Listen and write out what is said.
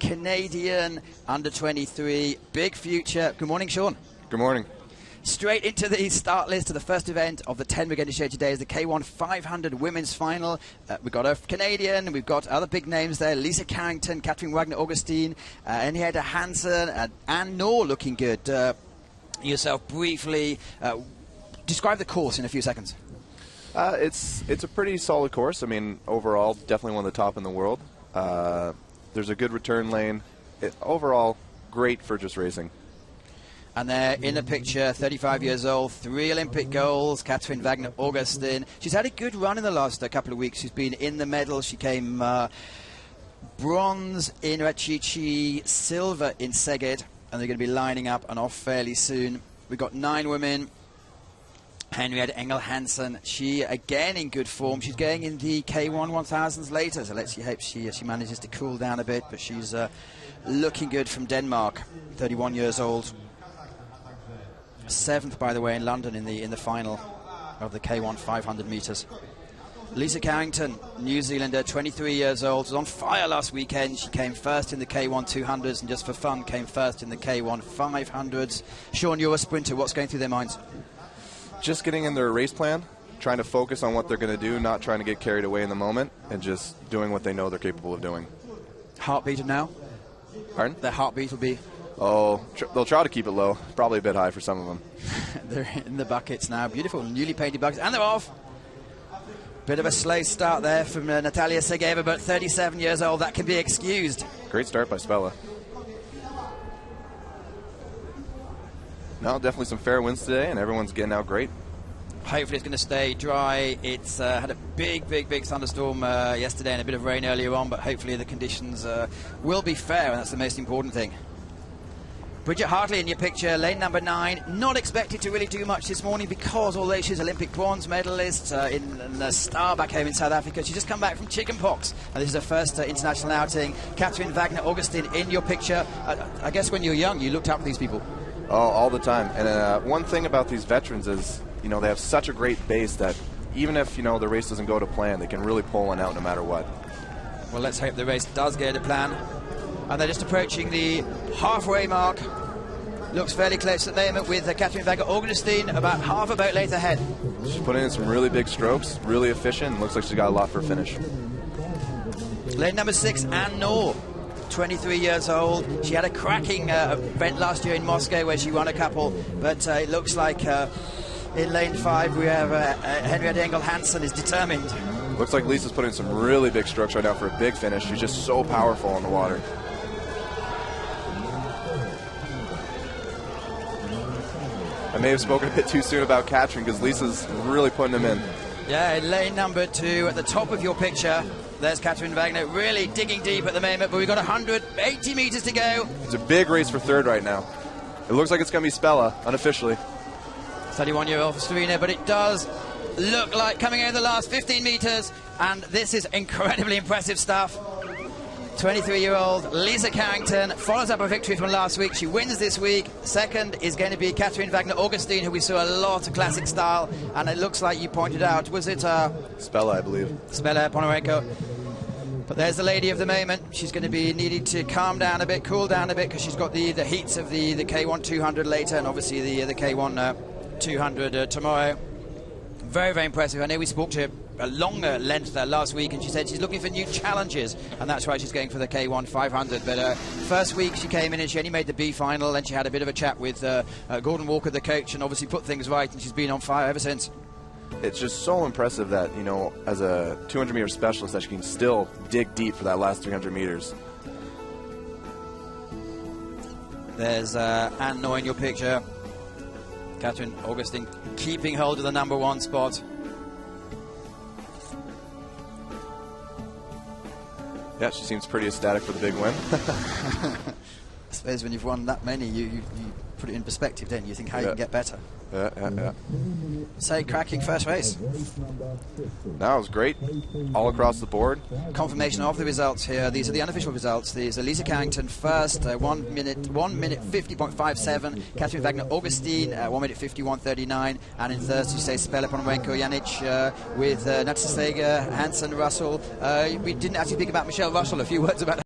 Canadian under 23, big future. Good morning, Sean. Good morning. Straight into the start list of the first event of the 10 we're going to show today is the K1 500 women's final. We've got a Canadian, we've got other big names there, Lisa Carrington, Katrin Wagner-Augustin, Henrietta Hansen, Anne Noor looking good. Yourself briefly, describe the course in a few seconds. It's a pretty solid course. I mean, overall, definitely one of the top in the world. There's a good return lane. Overall, great for just racing. And there in the picture, 35 years old, 3 Olympic goals, Katrin Wagner-Augustin. She's had a good run in the last couple of weeks. She's been in the medals. She came bronze in Rachichi, silver in Szeged, and they're going to be lining up and off fairly soon. We've got 9 women. Henrietta Engel-Hansen, she again in good form. She's going in the K1 1000s later, so let's hope she manages to cool down a bit, but she's looking good from Denmark, 31 years old. 7th, by the way, in London in the final of the K1 500 meters. Lisa Carrington, New Zealander, 23 years old, was on fire last weekend. She came first in the K1 200s and just for fun came first in the K1 500s. Sean, you're a sprinter. What's going through their minds? Just getting in their race plan, trying to focus on what they're going to do, not trying to get carried away in the moment, and just doing what they know they're capable of doing. Heartbeat now? Pardon? Their heartbeat will be? Oh, they'll try to keep it low. Probably a bit high for some of them. They're in the buckets now. Beautiful, newly painted buckets. And they're off. Bit of a slow start there from Natalia Segeva, but 37 years old. That can be excused. Great start by Spella. No, definitely some fair winds today, and everyone's getting out great. Hopefully it's going to stay dry. It's had a big thunderstorm yesterday and a bit of rain earlier on, but hopefully the conditions will be fair, and that's the most important thing. Bridget Hartley in your picture, lane number 9. Not expected to really do much this morning because although she's Olympic bronze medalist in the star back home in South Africa, she's just come back from chickenpox. And this is her first international outing. Katrin Wagner-Augustin in your picture. I guess when you were young, you looked up to these people. Oh, all the time. And one thing about these veterans is, they have such a great base that even if, the race doesn't go to plan, they can really pull one out no matter what. Well, let's hope the race does go to plan. And they're just approaching the halfway mark. Looks fairly close at the moment with Katrin Wagner-Augustin about half a boat length ahead. She's putting in some really big strokes, really efficient, and looks like she's got a lot for a finish. Lane number 6, Anne Noor, 23 years old. She had a cracking event last year in Moscow where she won a couple, but it looks like in lane 5 we have Henrietta Engel-Hansen is determined. Looks like Lisa's putting some really big strokes right now for a big finish. She's just so powerful on the water. I may have spoken a bit too soon about Katrin because Lisa's really putting them in. Yeah, in lane number 2 at the top of your picture, there's Katrin Wagner really digging deep at the moment, but we've got 180 meters to go. It's a big race for 3rd right now. It looks like it's going to be Spella, unofficially. 31-year-old Serena, but it does look like coming over the last 15 meters, and this is incredibly impressive stuff. 23-year-old Lisa Carrington follows up a victory from last week. She wins this week. 2nd is going to be Katrin Wagner-Augustin, who we saw a lot of classic style, and it looks like you pointed out, was it Spella, I believe. Spella Ponomarenko. But there's the lady of the moment. She's going to be needing to calm down a bit, cool down a bit, because she's got the heats of the K1 200 later, and obviously the K1 200 tomorrow. Very impressive. I know we spoke to her a longer length last week, and she said she's looking for new challenges, and that's why she's going for the K1 500. But first week she came in and she only made the B final, and she had a bit of a chat with Gordon Walker, the coach, and obviously put things right, and she's been on fire ever since. It's just so impressive that, as a 200-meter specialist, that she can still dig deep for that last 300 meters. There's Anne Noor in your picture. Katrin Augustin keeping hold of the number 1 spot. Yeah, she seems pretty ecstatic for the big win. I suppose when you've won that many, you put it in perspective, don't you? You think how you can get better. Yeah. So, cracking first race. No, it was great. All across the board. Confirmation of the results here. These are the unofficial results. These are Lisa Carrington first, 1 minute 50.57. Katrin Wagner-Augustin, 1 minute 51.39. And in third, you say Spella Ponomarenko Janic with Natalia Segeva, Hansen, Russell. We didn't actually speak about Michelle Russell. A few words about